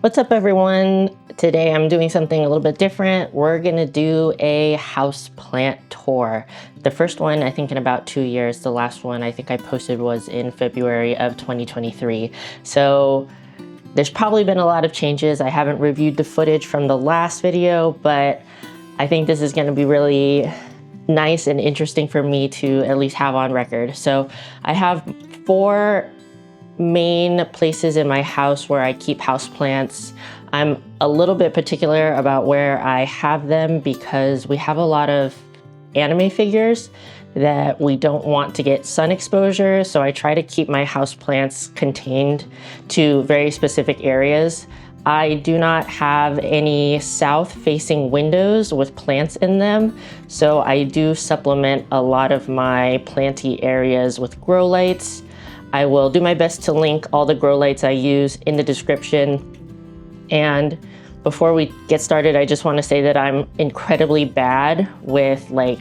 What's up, everyone? Today I'm doing something a little bit different. We're gonna do a house plant tour. The first one, I think, in about 2 years. The last one I think I posted was in February of 2023. So there's probably been a lot of changes. I haven't reviewed the footage from the last video, but I think this is gonna be really nice and interesting for me to at least have on record. So I have 4 main places in my house where I keep houseplants. I'm a little bit particular about where I have them because we have a lot of anime figures that we don't want to get sun exposure, so I try to keep my houseplants contained to very specific areas. I do not have any south-facing windows with plants in them, so I do supplement a lot of my planty areas with grow lights. I will do my best to link all the grow lights I use in the description. And before we get started, I just want to say that I'm incredibly bad with like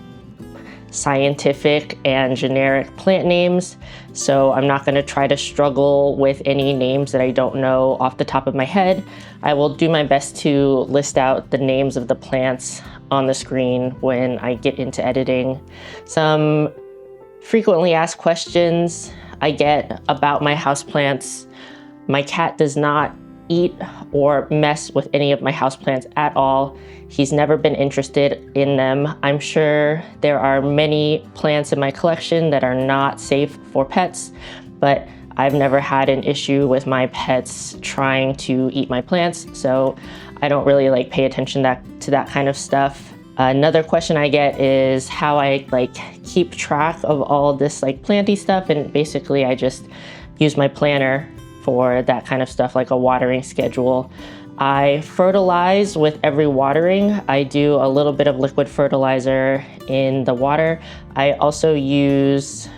scientific and generic plant names. So I'm not going to try to struggle with any names that I don't know off the top of my head. I will do my best to list out the names of the plants on the screen when I get into editing. Some frequently asked questions I get about my houseplants. My cat does not eat or mess with any of my houseplants at all. He's never been interested in them. I'm sure there are many plants in my collection that are not safe for pets, but I've never had an issue with my pets trying to eat my plants, so I don't really like pay attention to that kind of stuff. Another question I get is how I keep track of all this planty stuff, and basically I just use my planner for that kind of stuff, like a watering schedule. I fertilize with every watering. I do a little bit of liquid fertilizer in the water. I also use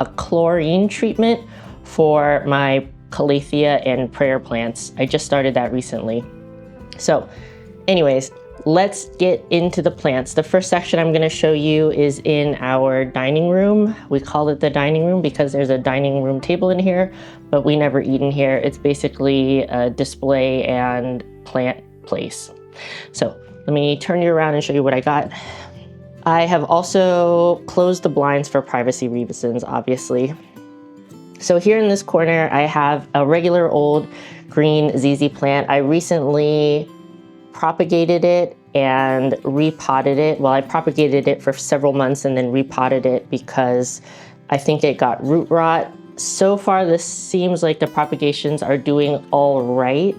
a chlorine treatment for my calathea and prayer plants. I just started that recently. So anyways, let's get into the plants. The first section I'm going to show you is in our dining room. We call it the dining room because there's a dining room table in here, but we never eat in here. It's basically a display and plant place. So let me turn you around and show you what I got. I have also closed the blinds for privacy reasons, obviously. So here in this corner, I have a regular old green ZZ plant. I recently propagated it and repotted it. Well, I propagated it for several months and then repotted it because I think it got root rot. So far, this seems like the propagations are doing all right.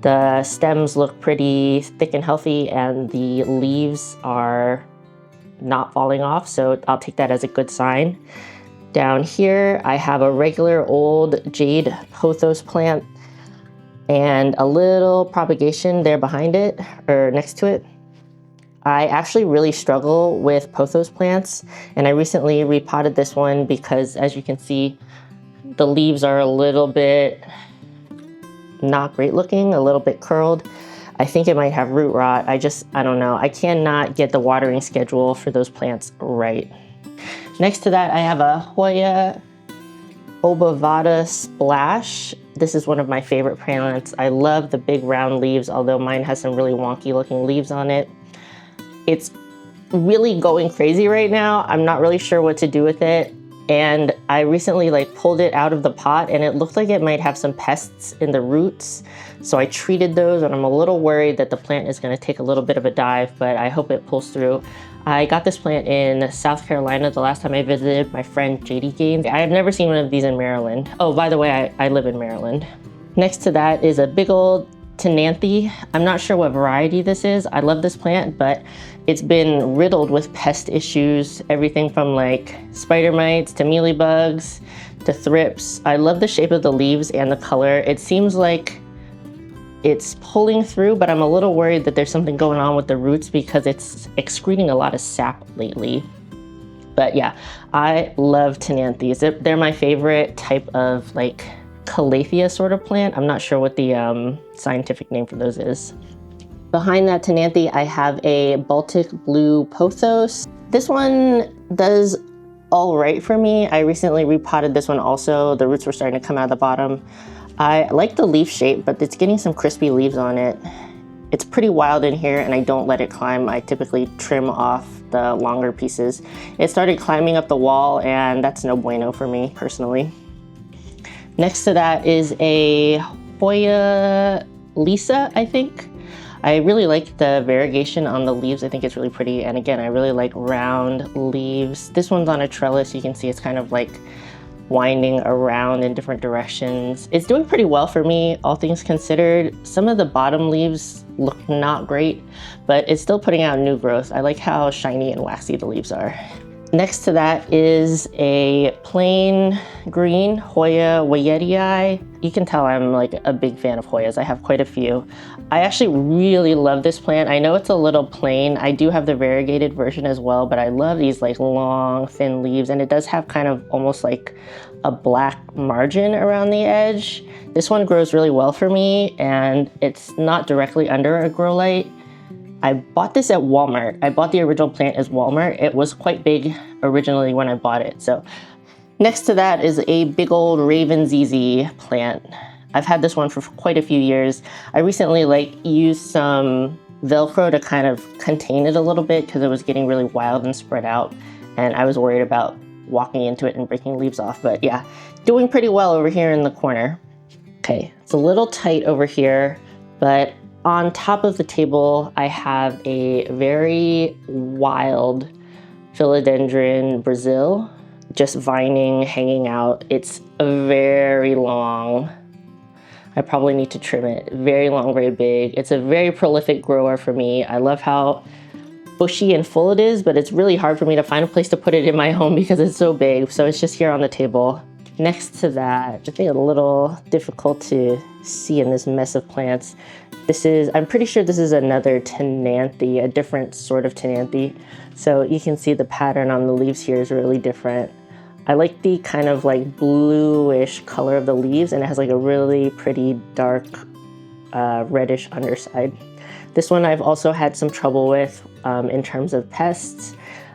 The stems look pretty thick and healthy and the leaves are not falling off, so I'll take that as a good sign. Down here, I have a regular old jade pothos plant and a little propagation there behind it, or next to it. I actually really struggle with pothos plants, and I recently repotted this one because, as you can see, the leaves are a little bit not great looking, a little bit curled. I think it might have root rot. I don't know. I cannot get the watering schedule for those plants right. Next to that, I have a Hoya obovata splash. This is one of my favorite plants. I love the big round leaves, although mine has some really wonky looking leaves on it. It's really going crazy right now. I'm not really sure what to do with it. And I recently pulled it out of the pot and it looked like it might have some pests in the roots. So I treated those and I'm a little worried that the plant is going to take a little bit of a dive, but I hope it pulls through. I got this plant in South Carolina the last time I visited my friend JD Gaines. I have never seen one of these in Maryland. Oh, by the way, I live in Maryland. Next to that is a big old Tenanthe. I'm not sure what variety this is. I love this plant, but it's been riddled with pest issues. Everything from spider mites to mealybugs to thrips. I love the shape of the leaves and the color. It seems like it's pulling through, but I'm a little worried that there's something going on with the roots because it's excreting a lot of sap lately. But yeah, I love Tenanthes. They're my favorite type of calathea sort of plant. I'm not sure what the scientific name for those is. Behind that Tenanthe, I have a Baltic blue pothos. This one does all right for me. I recently repotted this one also. The roots were starting to come out of the bottom. I like the leaf shape, but it's getting some crispy leaves on it. It's pretty wild in here and I don't let it climb. I typically trim off the longer pieces. It started climbing up the wall and that's no bueno for me personally. Next to that is a Hoya Lisa, I think. I really like the variegation on the leaves. I think it's really pretty. And again, I really like round leaves. This one's on a trellis. You can see it's kind of like winding around in different directions. It's doing pretty well for me, all things considered. Some of the bottom leaves look not great, but it's still putting out new growth. I like how shiny and waxy the leaves are. Next to that is a plain green Hoya Wayetii. You can tell I'm like a big fan of Hoyas. I have quite a few. I actually really love this plant. I know it's a little plain. I do have the variegated version as well, but I love these like long, thin leaves, and it does have kind of almost like a black margin around the edge. This one grows really well for me, and it's not directly under a grow light. I bought this at Walmart. I bought the original plant as Walmart. It was quite big originally when I bought it. So next to that is a big old Raven ZZ plant. I've had this one for quite a few years. I recently used some Velcro to kind of contain it a little bit because it was getting really wild and spread out. And I was worried about walking into it and breaking leaves off. But yeah, doing pretty well over here in the corner. Okay, it's a little tight over here, but on top of the table, I have a very wild Philodendron Brazil, just vining, hanging out. It's very long. I probably need to trim it. Very long, very big. It's a very prolific grower for me. I love how bushy and full it is, but it's really hard for me to find a place to put it in my home because it's so big. So it's just here on the table. Next to that, I think a little difficult to see in this mess of plants. I'm pretty sure this is another Tenanthe, a different sort of Tenanthe. So you can see the pattern on the leaves here is really different. I like the kind of like bluish color of the leaves, and it has like a really pretty dark reddish underside. This one I've also had some trouble with in terms of pests.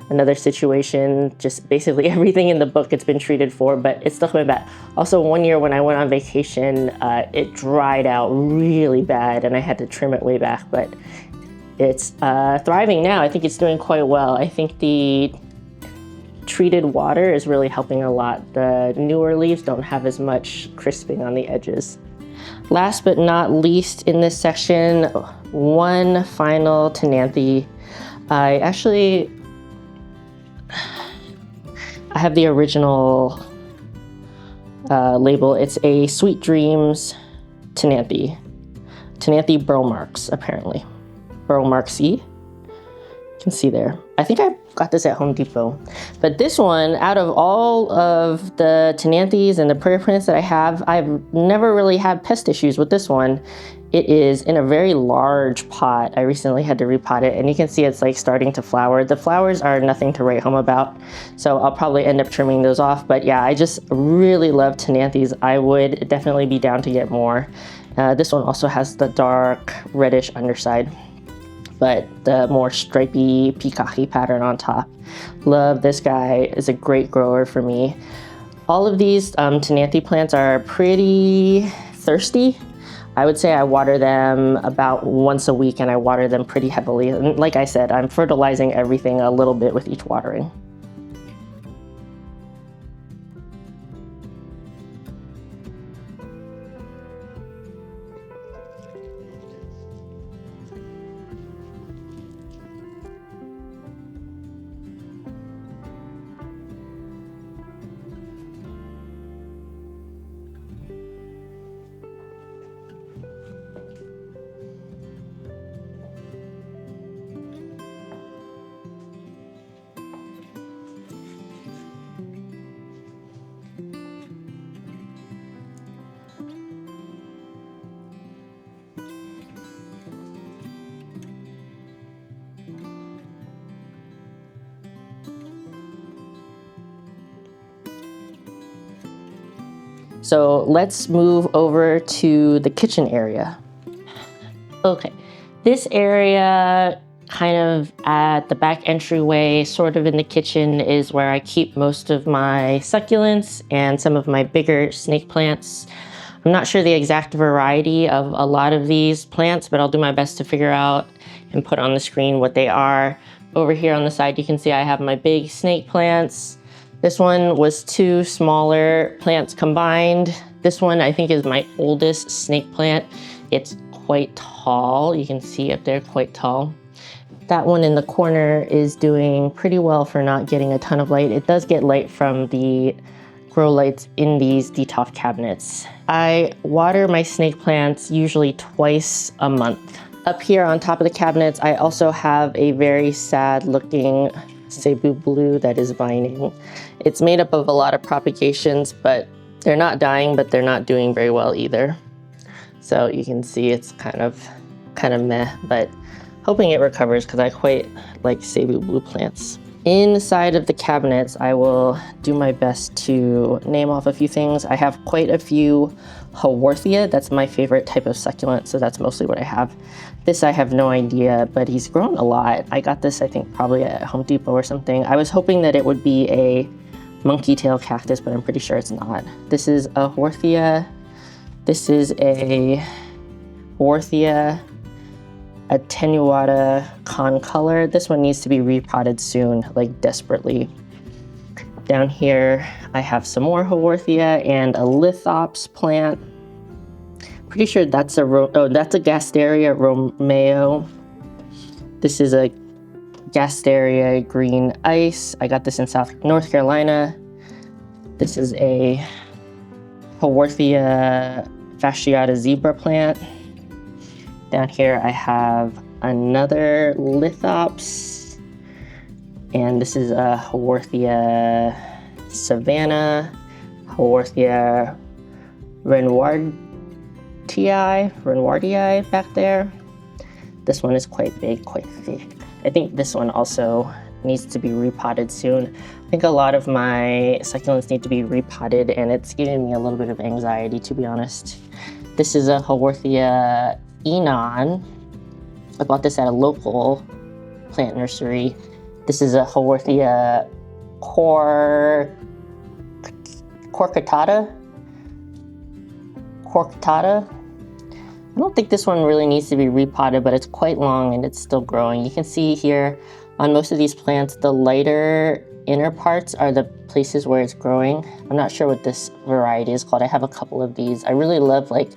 Another situation, just basically everything in the book it's been treated for, but it's still coming back. Also, one year when I went on vacation, it dried out really bad and I had to trim it way back, but it's thriving now. I think it's doing quite well. I think the treated water is really helping a lot. The newer leaves don't have as much crisping on the edges. Last but not least in this section, one final Tenanthe. I have the original label. It's a Sweet Dreams Tenanthe. Tenanthe Burlmarks, apparently. Burlmarksy. You can see there. I think I got this at Home Depot. But this one, out of all of the Tenanthes and the prayer plants that I have, I've never really had pest issues with this one. It is in a very large pot. I recently had to repot it, and you can see it's like starting to flower. The flowers are nothing to write home about, so I'll probably end up trimming those off. But yeah, I just really love Tenanthes. I would definitely be down to get more. This one also has the dark reddish underside, but the more stripy peacocky pattern on top. Love this guy. Is a great grower for me. All of these Tenanthe plants are pretty thirsty. I would say I water them about once a week, and I water them pretty heavily. And like I said, I'm fertilizing everything a little bit with each watering. So let's move over to the kitchen area. Okay, this area kind of at the back entryway, sort of in the kitchen, is where I keep most of my succulents and some of my bigger snake plants. I'm I'm not sure the exact variety of a lot of these plants, but I'll do my best to figure out and put on the screen what they are. Over here on the side, you can see I have my big snake plants. This one was 2 smaller plants combined. This one I think is my oldest snake plant. It's quite tall. You can see up there, quite tall. That one in the corner is doing pretty well for not getting a ton of light. It does get light from the grow lights in these DTOF cabinets. I water my snake plants usually twice a month. Up here on top of the cabinets, I also have a very sad looking Cebu blue that is vining. It's made up of a lot of propagations, but they're not dying, but they're not doing very well either. So you can see it's kind of meh, but hoping it recovers because I quite like Cebu blue plants. Inside of the cabinets, I will do my best to name off a few things. I have quite a few Haworthia. That's my favorite type of succulent, so that's mostly what I have. This I have no idea, but he's grown a lot. I got this, I think, probably at Home Depot or something. I was hoping that it would be a monkey tail cactus, but I'm pretty sure it's not. This is a Haworthia. This is a Haworthia attenuata concolor. This one needs to be repotted soon, like desperately. Down here, I have some more Haworthia and a lithops plant. Pretty sure that's a Gasteria Romeo. This is a Gasteria green ice. I got this in North Carolina. This is a Haworthia fasciata zebra plant. Down here I have another lithops, and this is a Haworthia savannah, Haworthia renwardtii back there. This one is quite big, quite thick. I think this one also needs to be repotted soon. I think a lot of my succulents need to be repotted, and it's giving me a little bit of anxiety, to be honest. This is a Haworthia Enon. I bought this at a local plant nursery. This is a Haworthia corcatata. I don't think this one really needs to be repotted, but it's quite long and it's still growing. You can see here on most of these plants, the lighter inner parts are the places where it's growing. I'm not sure what this variety is called. I have a couple of these. I really love like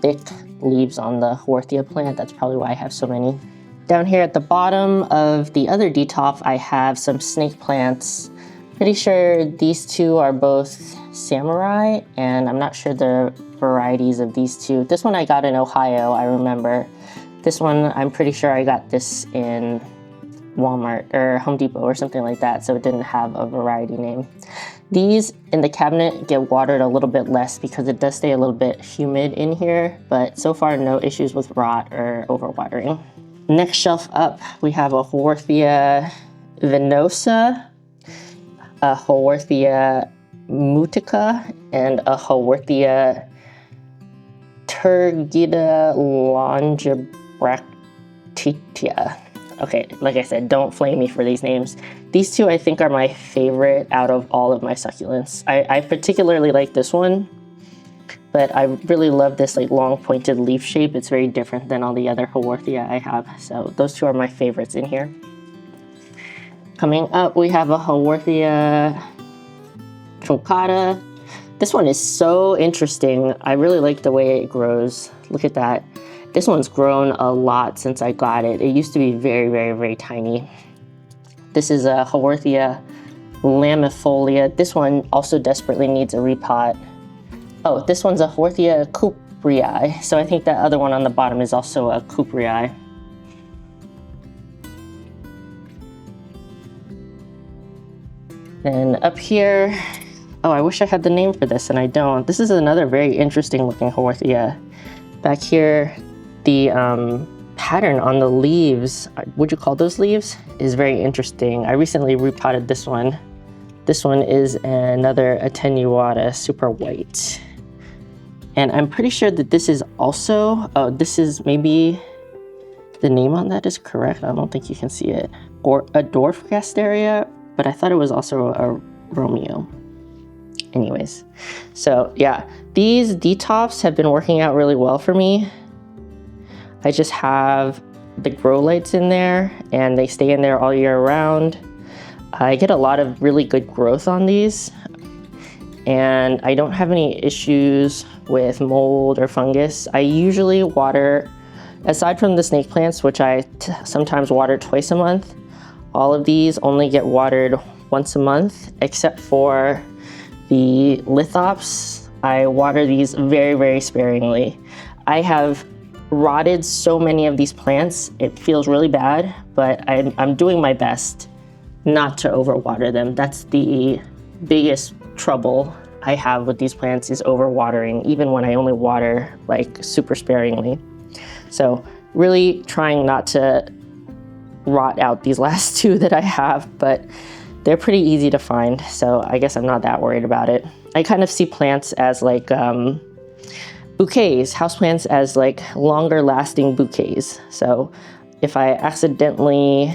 thick leaves on the Haworthia plant. That's probably why I have so many. Down here at the bottom of the other DTOF, I have some snake plants. Pretty sure these two are both samurai, and I'm not sure the varieties of these two. This one I got in Ohio, I remember. This one, I'm pretty sure I got this in Walmart or Home Depot or something like that, so it didn't have a variety name. These in the cabinet get watered a little bit less because it does stay a little bit humid in here, but so far no issues with rot or overwatering. Next shelf up, we have a Haworthia venosa, a Haworthia mutica, and a Haworthia turgida longibractea. Okay, like I said, don't flame me for these names. These two I think are my favorite out of all of my succulents. I particularly like this one, but I really love this like long pointed leaf shape. It's very different than all the other Haworthia I have. So those two are my favorites in here. Coming up, we have a Haworthia truncata. This one is so interesting. I really like the way it grows. Look at that. This one's grown a lot since I got it. It used to be very, very, very tiny. This is a Haworthia lamifolia. This one also desperately needs a repot. Oh, this one's a Haworthia cooprii. So I think that other one on the bottom is also a cooprii. Then up here, oh, I wish I had the name for this and I don't. This is another very interesting looking Haworthia. Back here, the pattern on the leaves, would you call those leaves, is very interesting. I recently repotted this one. This one is another attenuata, super white. And I'm pretty sure that this is also, oh, this is maybe, the name on that is correct. I don't think you can see it. Or a dwarf Gasteria, but I thought it was also a Romeo. Anyways, so yeah, these detops have been working out really well for me. I just have the grow lights in there and they stay in there all year round. I get a lot of really good growth on these and I don't have any issues with mold or fungus. I usually water, aside from the snake plants, which I sometimes water twice a month, all of these only get watered once a month, except for the lithops. I water these very, very sparingly. I have rotted so many of these plants. It feels really bad, but I'm doing my best not to overwater them. That's the biggest trouble I have with these plants, is overwatering, even when I only water like super sparingly. So really trying not to rot out these last two that I have, but they're pretty easy to find, so I guess I'm not that worried about it. I kind of see plants as like bouquets, houseplants as like longer lasting bouquets. So if I accidentally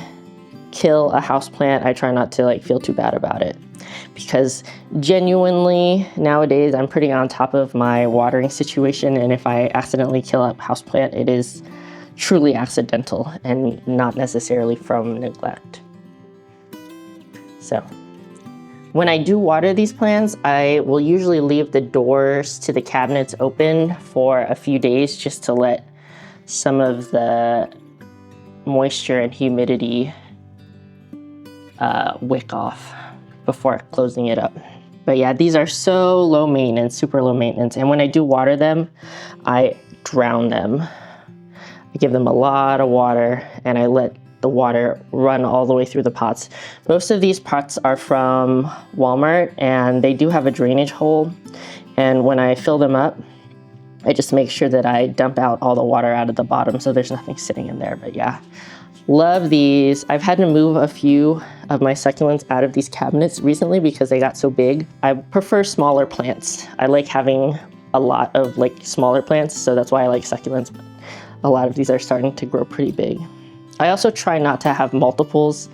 kill a houseplant, I try not to like feel too bad about it, because genuinely nowadays I'm pretty on top of my watering situation, and if I accidentally kill a houseplant, it is truly accidental and not necessarily from neglect. So when I do water these plants, I will usually leave the doors to the cabinets open for a few days just to let some of the moisture and humidity wick off before closing it up. But yeah, these are so low maintenance, super low maintenance. And when I do water them, I drown them. I give them a lot of water and I let the water run all the way through the pots. Most of these pots are from Walmart and they do have a drainage hole. And when I fill them up, I just make sure that I dump out all the water out of the bottom so there's nothing sitting in there. But yeah, love these. I've had to move a few of my succulents out of these cabinets recently because they got so big. I prefer smaller plants. I like having a lot of like smaller plants, so that's why I like succulents. But a lot of these are starting to grow pretty big. I also try not to have multiples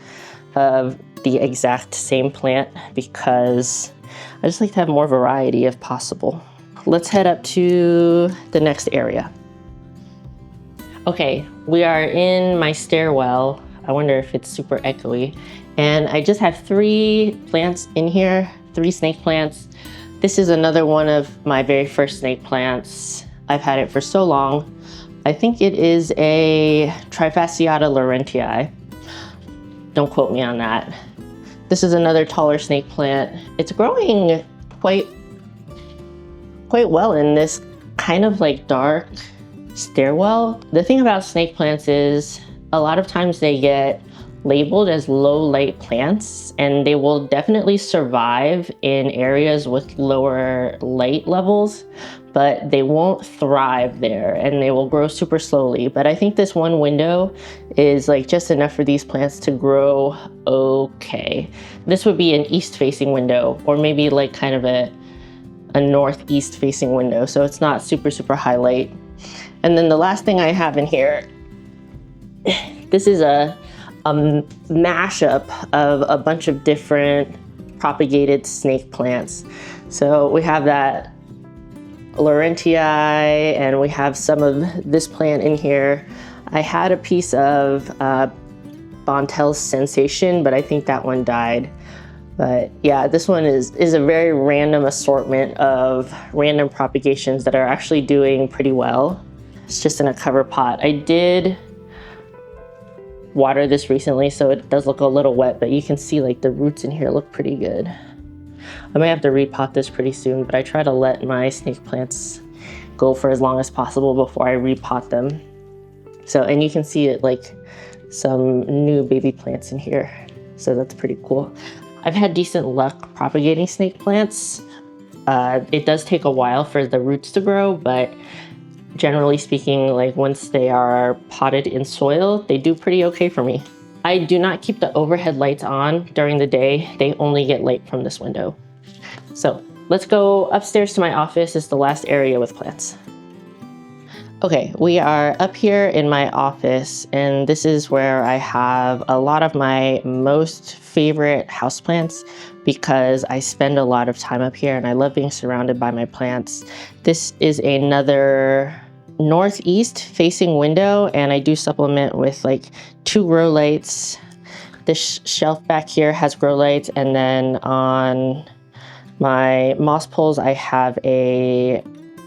of the exact same plant because I just like to have more variety if possible. Let's head up to the next area. Okay, we are in my stairwell. I wonder if it's super echoey. And I just have 3 plants in here, 3 snake plants. This is another one of my very first snake plants. I've had it for so long. I think it is a Trifasciata laurentii. Don't quote me on that. This is another taller snake plant. It's growing quite well in this kind of like dark stairwell. The thing about snake plants is a lot of times they get labeled as low light plants, and they will definitely survive in areas with lower light levels, but they won't thrive there and they will grow super slowly. But I think this one window is like just enough for these plants to grow okay. This would be an east facing window, or maybe like kind of a northeast facing window, so it's not super high light. And then the last thing I have in here, this is a mashup of a bunch of different propagated snake plants. So we have that laurentii and we have some of this plant in here. I had a piece of Bontel's Sensation, but I think that one died. But yeah, this one is a very random assortment of random propagations that are actually doing pretty well. It's just in a cover pot. I did water this recently, so it does look a little wet, but you can see like the roots in here look pretty good. I might have to repot this pretty soon, but I try to let my snake plants go for as long as possible before I repot them. So, and you can see it like some new baby plants in here, so that's pretty cool. I've had decent luck propagating snake plants. It does take a while for the roots to grow, but generally speaking, like once they are potted in soil, they do pretty okay for me. I do not keep the overhead lights on during the day. They only get light from this window. So let's go upstairs to my office. It's the last area with plants. Okay, we are up here in my office, and this is where I have a lot of my most favorite houseplants because I spend a lot of time up here and I love being surrounded by my plants. This is another northeast facing window, and I do supplement with like 2 grow lights. This shelf back here has grow lights, and then on my moss poles I have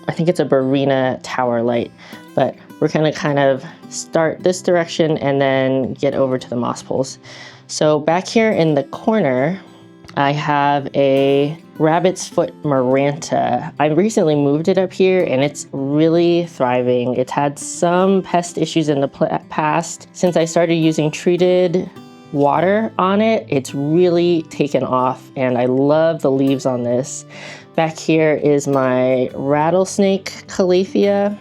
I think it's a Barina tower light, but we're gonna kind of start this direction and then get over to the moss poles. So back here in the corner, I have a rabbit's foot Maranta. I recently moved it up here and it's really thriving. It's had some pest issues in the past. Since I started using treated water on it, it's really taken off, and I love the leaves on this. Back here is my rattlesnake calathea.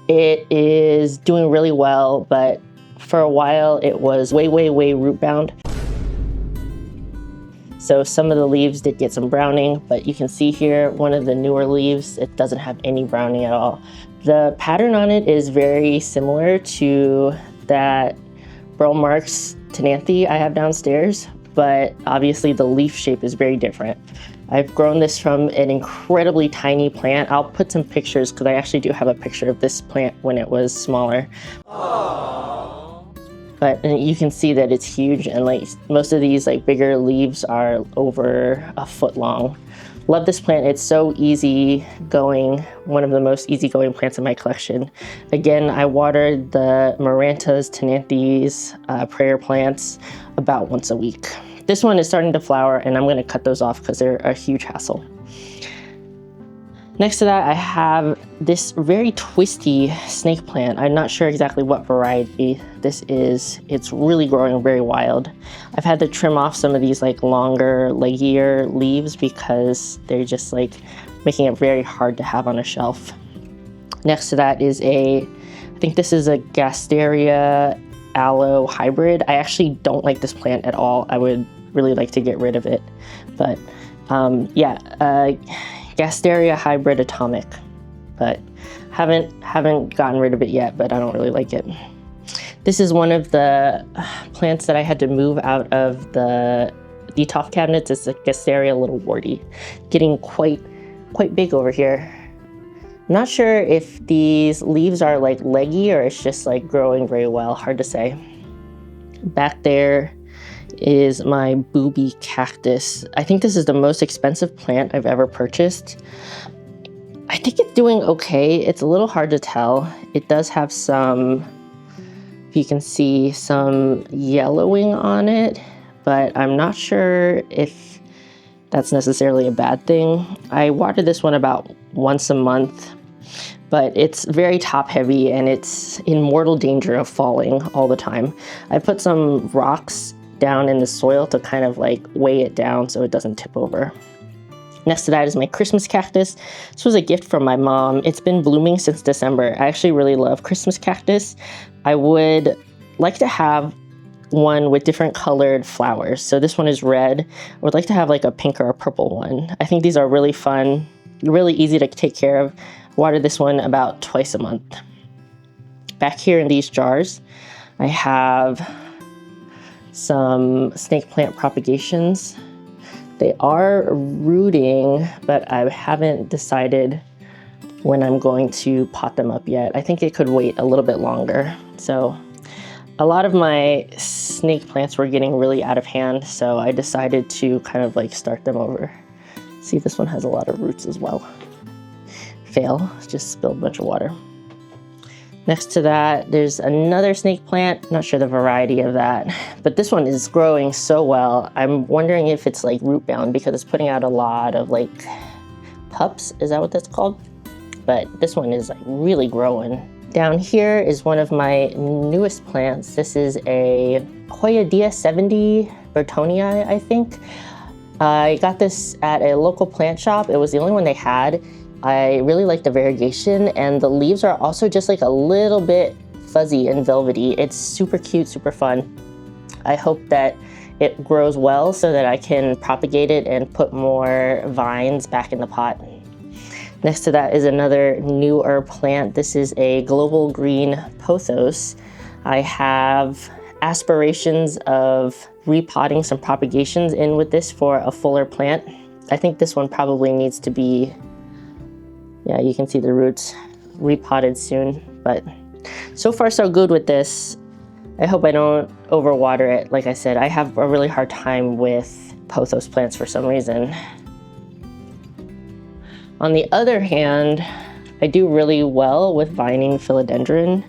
It is doing really well, but for a while it was way root bound. So some of the leaves did get some browning, but you can see here one of the newer leaves, it doesn't have any browning at all. The pattern on it is very similar to that Burl Marks Tenanthe I have downstairs, but obviously the leaf shape is very different. I've grown this from an incredibly tiny plant. I'll put some pictures because I actually do have a picture of this plant when it was smaller. Aww. But you can see that it's huge, and like most of these like bigger leaves are over a foot long. Love this plant. It's so easy going, one of the most easygoing plants in my collection. Again, I watered the Marantas, Tenanthes, prayer plants about once a week. This one is starting to flower, and I'm gonna cut those off because they're a huge hassle. Next to that, I have this very twisty snake plant. I'm not sure exactly what variety this is. It's really growing very wild. I've had to trim off some of these like longer, leggier leaves because they're just like making it very hard to have on a shelf. Next to that is I think this is a Gasteria aloe hybrid. I actually don't like this plant at all. I would really like to get rid of it, but Gasteria hybrid atomic, but haven't gotten rid of it yet, but I don't really like it. This is one of the plants that I had to move out of the detox cabinets. It's a Gasteria little warty, getting quite big over here. I'm not sure if these leaves are like leggy or it's just like growing very well, hard to say. Back there is my booby cactus. I think this is the most expensive plant I've ever purchased. I think it's doing okay. It's a little hard to tell. It does have some, if you can see, some yellowing on it, but I'm not sure if that's necessarily a bad thing. I water this one about once a month, but it's very top heavy and it's in mortal danger of falling all the time. I put some rocks down in the soil to kind of like weigh it down so it doesn't tip over. Next to that is my Christmas cactus. This was a gift from my mom. It's been blooming since December. I actually really love Christmas cactus. I would like to have one with different colored flowers. So this one is red. I would like to have like a pink or a purple one. I think these are really fun, really easy to take care of. Water this one about twice a month. Back here in these jars, I have some snake plant propagations. They are rooting, but I haven't decided when I'm going to pot them up yet. I think it could wait a little bit longer. So a lot of my snake plants were getting really out of hand, so I decided to kind of like start them over. See, this one has a lot of roots as well. Fail, just spilled a bunch of water. Next to that, there's another snake plant. Not sure the variety of that, but this one is growing so well. I'm wondering if it's like root bound because it's putting out a lot of like pups. Is that what that's called? But this one is like really growing. Down here is one of my newest plants. This is a Hoya DS70 Bertonia, I think. I got this at a local plant shop. It was the only one they had. I really like the variegation, and the leaves are also just like a little bit fuzzy and velvety. It's super cute, super fun. I hope that it grows well so that I can propagate it and put more vines back in the pot. Next to that is another newer plant. This is a global green pothos. I have aspirations of repotting some propagations in with this for a fuller plant. I think this one probably needs to be, yeah, you can see the roots, repotted soon, but so far so good with this. I hope I don't overwater it. Like I said, I have a really hard time with pothos plants for some reason. On the other hand, I do really well with vining philodendron.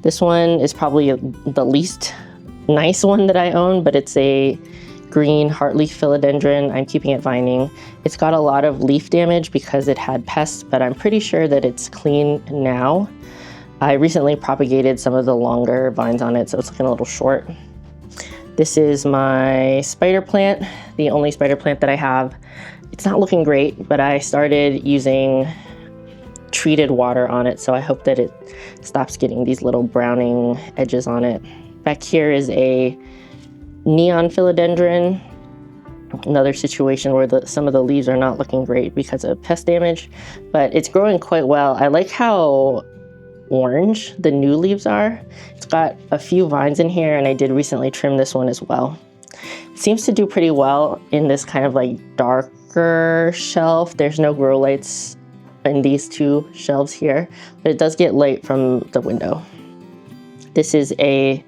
This one is probably the least nice one that I own, but it's a green heartleaf philodendron. I'm keeping it vining. It's got a lot of leaf damage because it had pests, but I'm pretty sure that it's clean now. I recently propagated some of the longer vines on it, so it's looking a little short. This is my spider plant, the only spider plant that I have. It's not looking great, but I started using treated water on it, so I hope that it stops getting these little browning edges on it. Back here is a neon philodendron, another situation where some of the leaves are not looking great because of pest damage, but it's growing quite well. I like how orange the new leaves are. It's got a few vines in here, and I did recently trim this one as well. It seems to do pretty well in this kind of like darker shelf. There's no grow lights in these two shelves here, but it does get light from the window. This is a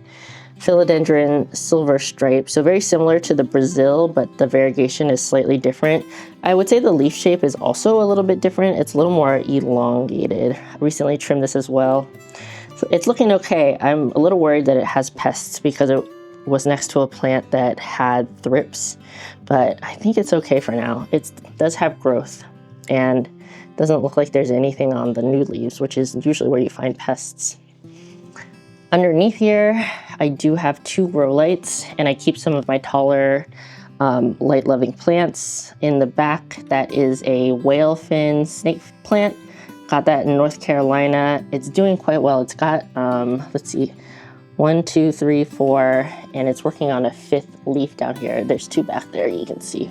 philodendron silver stripe, so very similar to the Brazil, but the variegation is slightly different. I would say the leaf shape is also a little bit different. It's a little more elongated. I recently trimmed this as well. So it's looking okay. I'm a little worried that it has pests because it was next to a plant that had thrips, but I think it's okay for now. It does have growth and doesn't look like there's anything on the new leaves, which is usually where you find pests. Underneath here, I do have 2 grow lights, and I keep some of my taller light-loving plants. In the back, that is a whale fin snake plant. Got that in North Carolina. It's doing quite well. It's got, let's see, 1, 2, 3, 4, and it's working on a 5th leaf down here. There's 2 back there, you can see.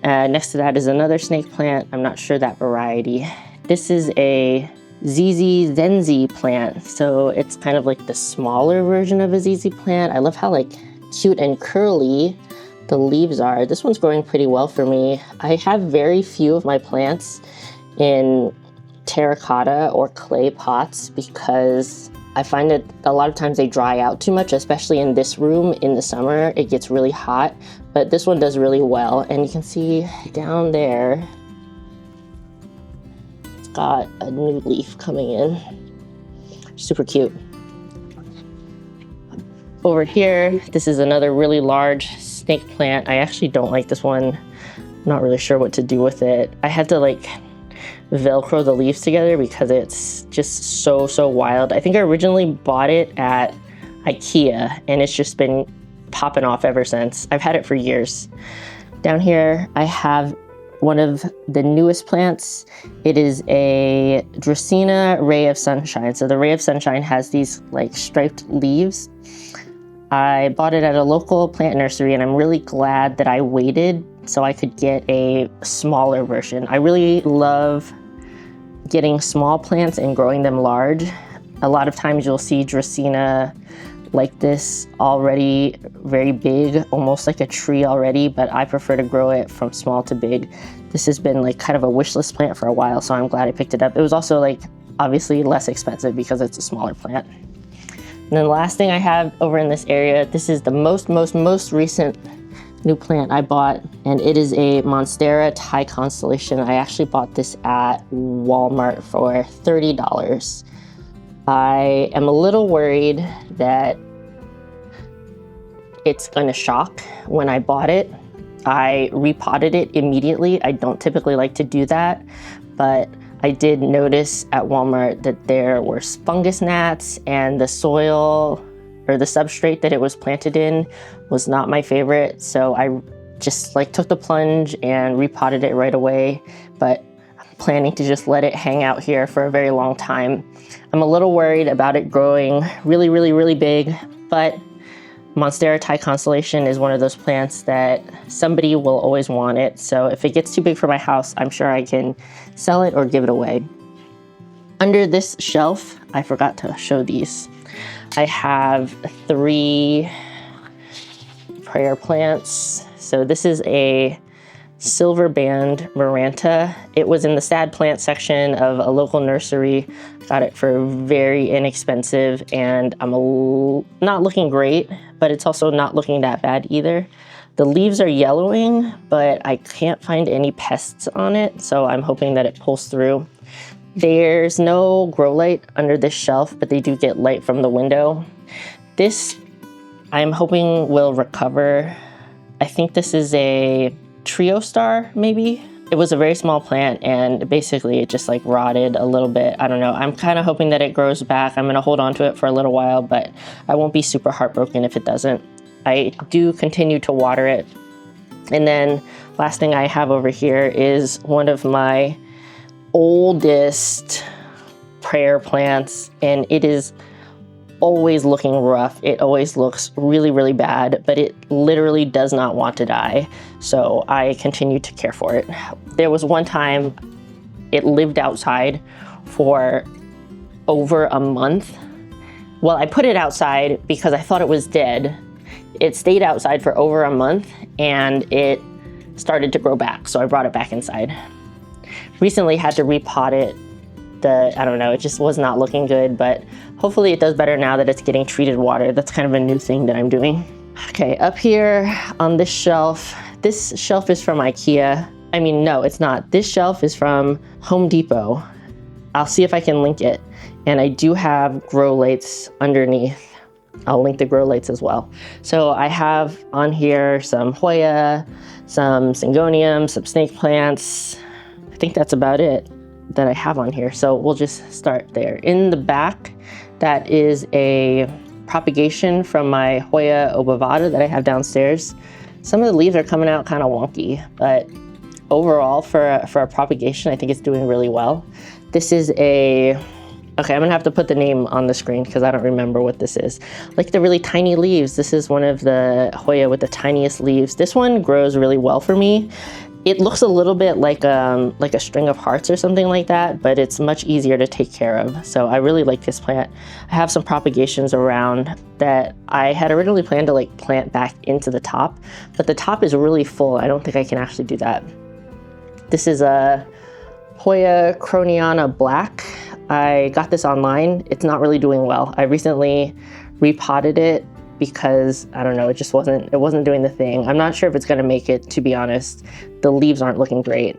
Next to that is another snake plant. I'm not sure that variety. This is a ZZ Zenzi plant. So it's kind of like the smaller version of a ZZ plant. I love how like cute and curly the leaves are. This one's growing pretty well for me. I have very few of my plants in terracotta or clay pots because I find that a lot of times they dry out too much, especially in this room in the summer. It gets really hot, but this one does really well. And you can see down there, it's got a new leaf coming in. Super cute. Over here, this is another really large snake plant. I actually don't like this one. I'm not really sure what to do with it. I had to like Velcro the leaves together because it's just so wild. I think I originally bought it at IKEA and it's just been popping off ever since. I've had it for years. Down here, I have one of the newest plants. It is a Dracaena Ray of Sunshine. So the Ray of Sunshine has these like striped leaves. I bought it at a local plant nursery and I'm really glad that I waited so I could get a smaller version. I really love getting small plants and growing them large. A lot of times you'll see Dracaena like this already very big, almost like a tree already, but I prefer to grow it from small to big. This has been like kind of a wish list plant for a while, so I'm glad I picked it up. It was also like obviously less expensive because it's a smaller plant. And then the last thing I have over in this area, this is the most recent new plant I bought, and it is a Monstera Thai Constellation. I actually bought this at Walmart for $30. I am a little worried that it's gonna shock when I bought it. I repotted it immediately. I don't typically like to do that, but I did notice at Walmart that there were fungus gnats and the soil or the substrate that it was planted in was not my favorite. So I just like took the plunge and repotted it right away, but I'm planning to just let it hang out here for a very long time. I'm a little worried about it growing really big, but Monstera Thai Constellation is one of those plants that somebody will always want it. So if it gets too big for my house, I'm sure I can sell it or give it away. Under this shelf, I forgot to show these. I have 3 prayer plants. So this is a silver band Maranta. It was in the sad plant section of a local nursery. Got it for very inexpensive, and I'm not looking great, but it's also not looking that bad either. The leaves are yellowing, but I can't find any pests on it, so I'm hoping that it pulls through. There's no grow light under this shelf, but they do get light from the window. This, I'm hoping, will recover. I think this is a Trio Star, maybe? It was a very small plant, and basically it just like rotted a little bit. I don't know. I'm kind of hoping that it grows back. I'm gonna hold on to it for a little while, but I won't be super heartbroken if it doesn't. I do continue to water it. And then last thing I have over here is one of my oldest prayer plants, and it is always looking rough. It always looks really, really bad, but it literally does not want to die. So I continue to care for it. There was one time it lived outside for over a month. Well, I put it outside because I thought it was dead. It stayed outside for over a month and it started to grow back. So I brought it back inside. Recently had to repot it. I don't know, it just was not looking good, but hopefully it does better now that it's getting treated water. That's kind of a new thing that I'm doing. Okay, up here on this shelf is from IKEA. I mean, no, it's not. This shelf is from Home Depot. I'll see if I can link it. And I do have grow lights underneath. I'll link the grow lights as well. So I have on here some Hoya, some Syngonium, some snake plants. I think that's about it that I have on here. So we'll just start there. In the back, that is a propagation from my Hoya obovata that I have downstairs. Some of the leaves are coming out kind of wonky, but overall for a propagation, I think it's doing really well. This is okay, I'm gonna have to put the name on the screen because I don't remember what this is. Like the really tiny leaves. This is one of the Hoya with the tiniest leaves. This one grows really well for me. It looks a little bit like a string of hearts or something like that, but it's much easier to take care of. So I really like this plant. I have some propagations around that I had originally planned to like plant back into the top, but the top is really full. I don't think I can actually do that. This is a Hoya Croniana Black. I got this online. It's not really doing well. I recently repotted it because I don't know, it wasn't doing the thing. I'm not sure if it's gonna make it, to be honest. The leaves aren't looking great.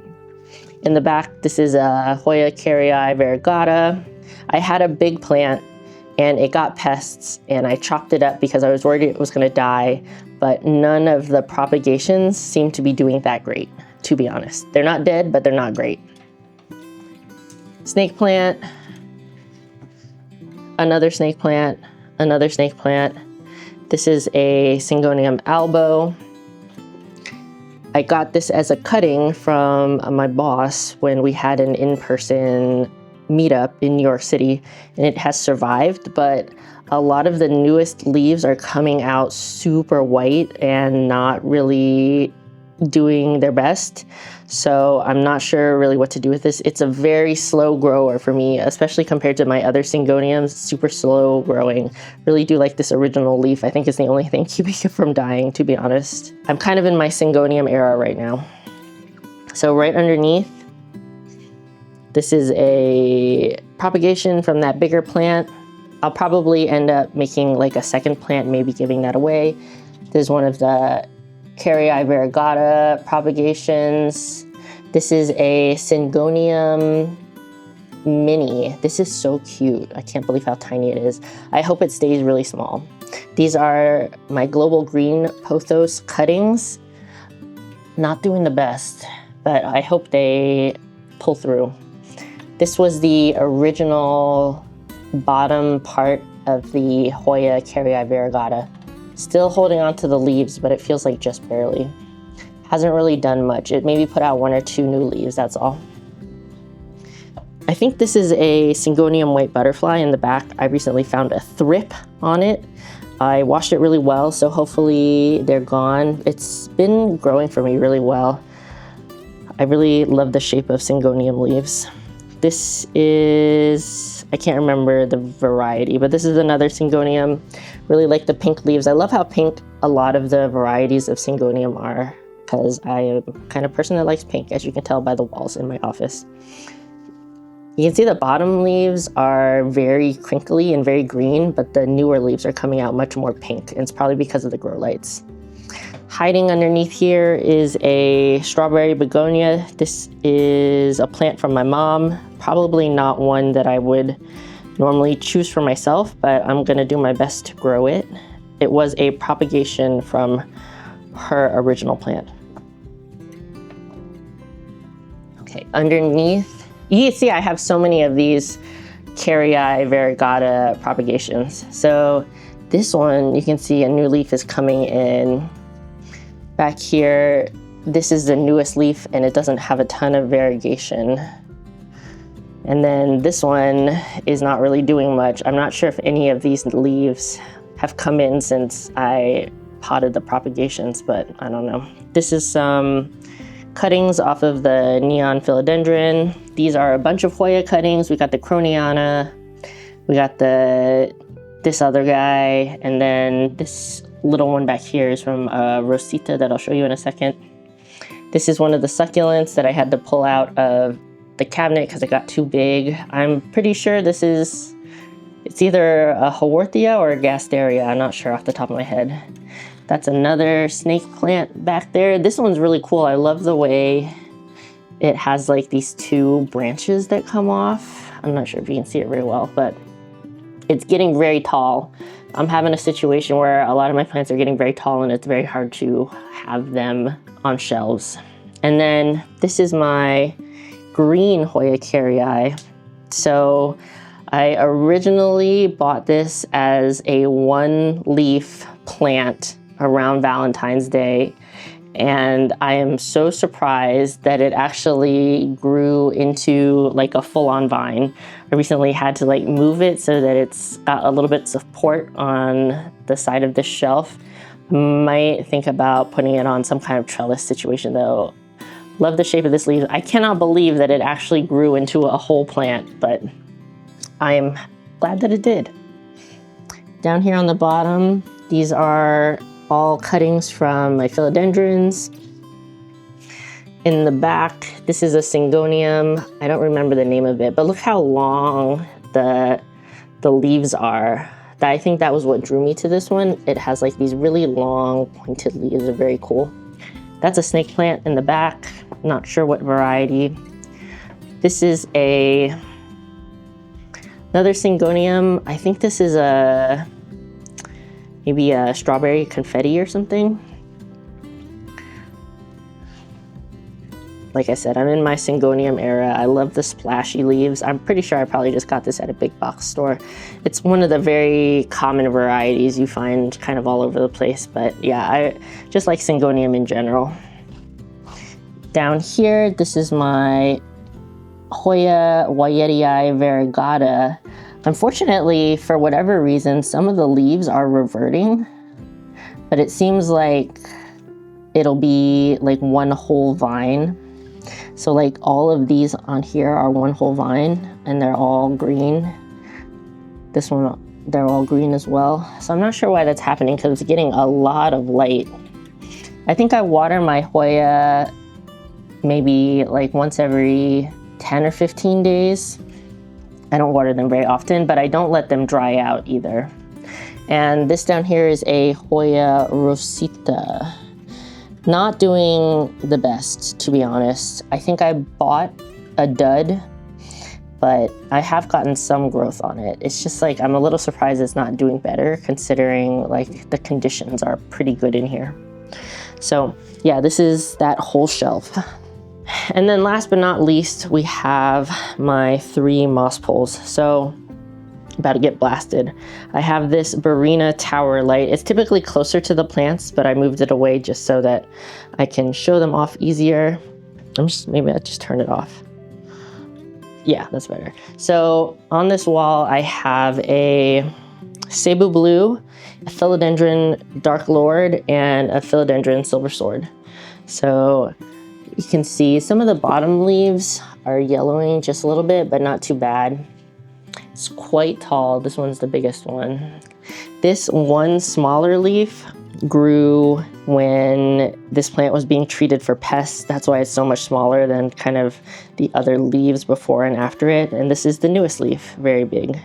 In the back, this is a Hoya Carrii variegata. I had a big plant and it got pests and I chopped it up because I was worried it was gonna die, but none of the propagations seem to be doing that great, to be honest. They're not dead, but they're not great. Snake plant, another snake plant, another snake plant. This is a Syngonium albo. I got this as a cutting from my boss when we had an in-person meetup in New York City, and it has survived, but a lot of the newest leaves are coming out super white and not really doing their best. So I'm not sure really what to do with this. It's a very slow grower for me, especially compared to my other Syngoniums, super slow growing. Really do like this original leaf. I think it's the only thing keeping it from dying, to be honest. I'm kind of in my Syngonium era right now. So right underneath, this is a propagation from that bigger plant. I'll probably end up making like a second plant, maybe giving that away. There's one of the Carrii variegata propagations. This is a Syngonium mini. This is so cute. I can't believe how tiny it is. I hope it stays really small. These are my global green pothos cuttings. Not doing the best, but I hope they pull through. This was the original bottom part of the Hoya Carrii variegata. Still holding on to the leaves, but it feels like just barely. Hasn't really done much. It maybe put out 1 or 2 new leaves, that's all. I think this is a Syngonium white butterfly in the back. I recently found a thrip on it. I washed it really well, so hopefully they're gone. It's been growing for me really well. I really love the shape of Syngonium leaves. This is, I can't remember the variety, but this is another Syngonium. Really like the pink leaves. I love how pink a lot of the varieties of Syngonium are, because I am the kind of person that likes pink, as you can tell by the walls in my office. You can see the bottom leaves are very crinkly and very green, but the newer leaves are coming out much more pink, and it's probably because of the grow lights. Hiding underneath here is a strawberry begonia. This is a plant from my mom, probably not one that I would normally choose for myself, but I'm gonna do my best to grow it. It was a propagation from her original plant. Okay, underneath, you can see I have so many of these Carrii variegata propagations. So this one, you can see a new leaf is coming in. Back here, this is the newest leaf and it doesn't have a ton of variegation. And then this one is not really doing much. I'm not sure if any of these leaves have come in since I potted the propagations, but I don't know. This is some cuttings off of the neon philodendron. These are a bunch of Hoya cuttings. We got the Croniana, we got this other guy, and then this little one back here is from Rosita that I'll show you in a second. This is one of the succulents that I had to pull out of the cabinet because it got too big. I'm pretty sure this is, it's either a Haworthia or a Gasteria. I'm not sure off the top of my head. That's another snake plant back there. This one's really cool. I love the way it has like these two branches that come off. I'm not sure if you can see it very well, but it's getting very tall. I'm having a situation where a lot of my plants are getting very tall and it's very hard to have them on shelves. And then this is my green Hoya Carrii. So I originally bought this as a one leaf plant around Valentine's Day, and I am so surprised that it actually grew into like a full-on vine. I recently had to like move it so that it's got a little bit of support on the side of this shelf. Might think about putting it on some kind of trellis situation though. Love the shape of this leaf. I cannot believe that it actually grew into a whole plant, but I am glad that it did. Down here on the bottom, these are all cuttings from my philodendrons. In the back, this is a Syngonium. I don't remember the name of it, but look how long the leaves are. I think that was what drew me to this one. It has like these really long pointed leaves. They're very cool. That's a snake plant in the back. Not sure what variety. This is another Syngonium. I think this is maybe a strawberry confetti or something. Like I said, I'm in my Syngonium era. I love the splashy leaves. I'm pretty sure I probably just got this at a big box store. It's one of the very common varieties you find kind of all over the place. But yeah, I just like Syngonium in general. Down here, this is my Hoya Wyetii variegata. Unfortunately, for whatever reason, some of the leaves are reverting, but it seems like it'll be like one whole vine. So like all of these on here are one whole vine and they're all green. This one, they're all green as well. So I'm not sure why that's happening because it's getting a lot of light. I think I water my Hoya maybe like once every 10 or 15 days. I don't water them very often, but I don't let them dry out either. And this down here is a Hoya Rosita. Not doing the best, to be honest. I think I bought a dud, but I have gotten some growth on it. It's just like, I'm a little surprised it's not doing better considering like the conditions are pretty good in here. So yeah, this is that whole shelf. And then last but not least, we have my 3 moss poles. So about to get blasted. I have this Barina tower light. It's typically closer to the plants, but I moved it away just so that I can show them off easier. Maybe I'll just turn it off. Yeah, that's better. So on this wall, I have a Cebu Blue, a Philodendron Dark Lord, and a Philodendron Silver Sword. So you can see some of the bottom leaves are yellowing just a little bit, but not too bad. It's quite tall. This one's the biggest one. This one smaller leaf grew when this plant was being treated for pests. That's why it's so much smaller than kind of the other leaves before and after it. And this is the newest leaf, very big.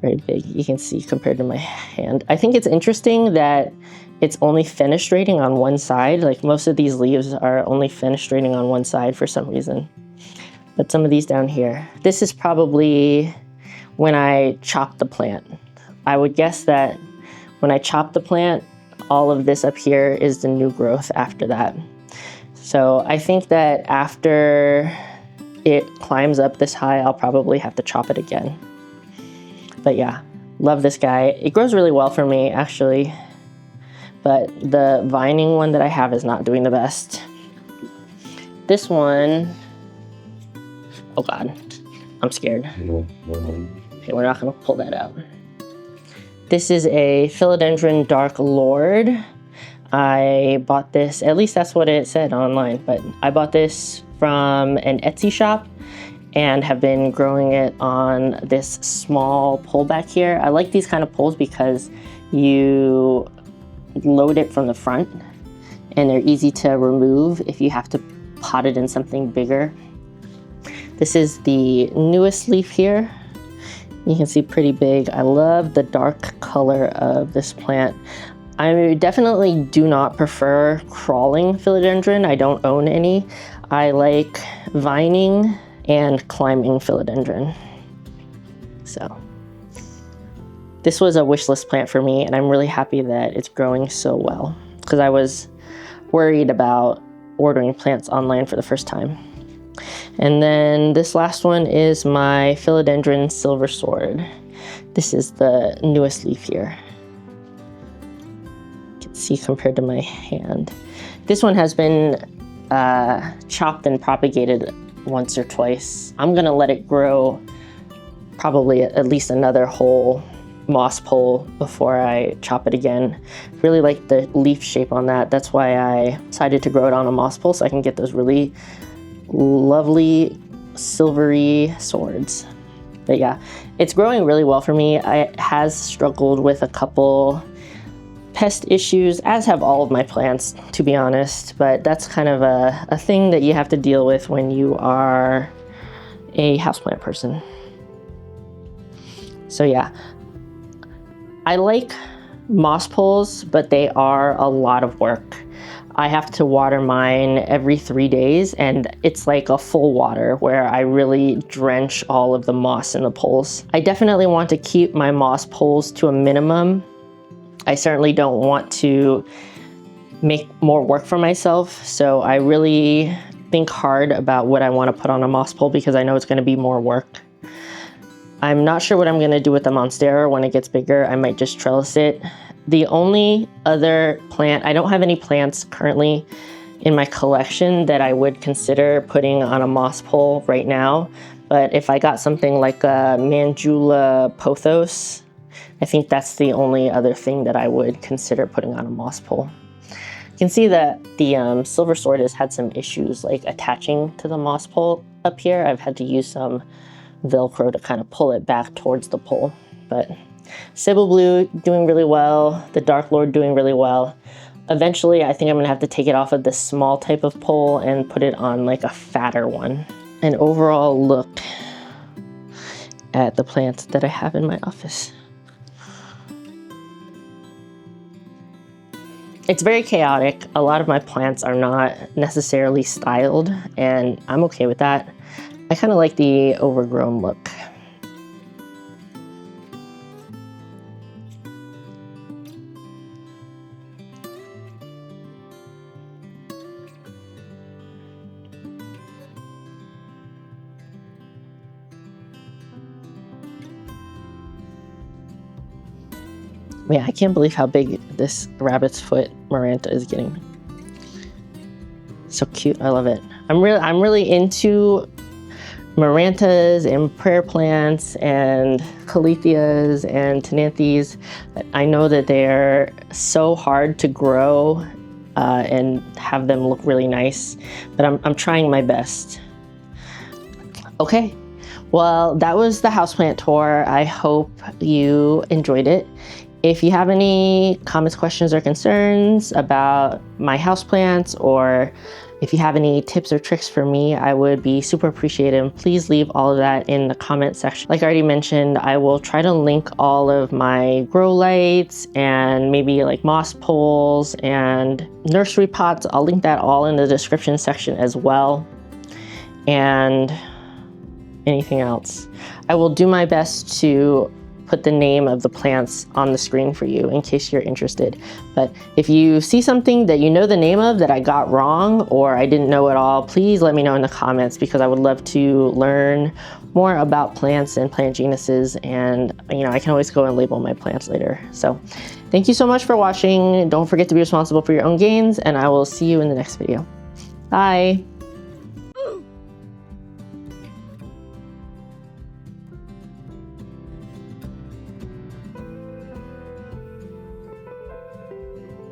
Very big, you can see compared to my hand. I think it's interesting that it's only fenestrating on one side. Like most of these leaves are only fenestrating on one side for some reason. But some of these down here, this is probably when I chopped the plant. I would guess that when I chopped the plant, all of this up here is the new growth after that. So I think that after it climbs up this high, I'll probably have to chop it again. But yeah, love this guy. It grows really well for me, actually. But the vining one that I have is not doing the best. This one, oh God, I'm scared. Okay, we're not gonna pull that out. This is a Philodendron Dark Lord. I bought this, at least that's what it said online, but I bought this from an Etsy shop and have been growing it on this small pole back here. I like these kind of poles because you load it from the front and they're easy to remove if you have to pot it in something bigger. This is the newest leaf here. You can see pretty big. I love the dark color of this plant. I definitely do not prefer crawling philodendron. I don't own any. I like vining and climbing philodendron. So this was a wish list plant for me, and I'm really happy that it's growing so well because I was worried about ordering plants online for the first time. And then this last one is my Philodendron Silver Sword. This is the newest leaf here. You can see compared to my hand. This one has been chopped and propagated once or twice. I'm gonna let it grow probably at least another whole moss pole before I chop it again. Really like the leaf shape on that. That's why I decided to grow it on a moss pole so I can get those really lovely silvery swords. But yeah, it's growing really well for me. It has struggled with a couple pest issues, as have all of my plants, to be honest, but that's kind of a thing that you have to deal with when you are a houseplant person. So yeah, I like moss poles, but they are a lot of work. I have to water mine every 3 days, and it's like a full water where I really drench all of the moss in the poles. I definitely want to keep my moss poles to a minimum. I certainly don't want to make more work for myself, so I really think hard about what I want to put on a moss pole because I know it's going to be more work. I'm not sure what I'm going to do with the monstera when it gets bigger. I might just trellis it. The only other plant, I don't have any plants currently in my collection that I would consider putting on a moss pole right now, but if I got something like a Mandula pothos, I think that's the only other thing that I would consider putting on a moss pole. You can see that the silver sword has had some issues like attaching to the moss pole up here. I've had to use some Velcro to kind of pull it back towards the pole. But Cebu Blue doing really well, the Dark Lord doing really well. Eventually, I think I'm gonna have to take it off of this small type of pole and put it on like a fatter one. An overall look at the plants that I have in my office. It's very chaotic. A lot of my plants are not necessarily styled, and I'm okay with that. I kind of like the overgrown look. Yeah, I can't believe how big this rabbit's foot Maranta is getting. So cute, I love it. I'm really into Marantas and prayer plants and caletheas and tenanthes. I know that they're so hard to grow and have them look really nice, but I'm trying my best. Okay, well, that was the houseplant tour. I hope you enjoyed it. If you have any comments, questions, or concerns about my houseplants, or if you have any tips or tricks for me, I would be super appreciative. Please leave all of that in the comment section. Like I already mentioned, I will try to link all of my grow lights and maybe like moss poles and nursery pots. I'll link that all in the description section as well. And anything else. I will do my best to put the name of the plants on the screen for you in case you're interested. But if you see something that you know the name of that I got wrong or I didn't know at all, please let me know in the comments, because I would love to learn more about plants and plant genuses, and I can always go and label my plants later. So thank you so much for watching. Don't forget to be responsible for your own gains, and I will see you in the next video. Bye.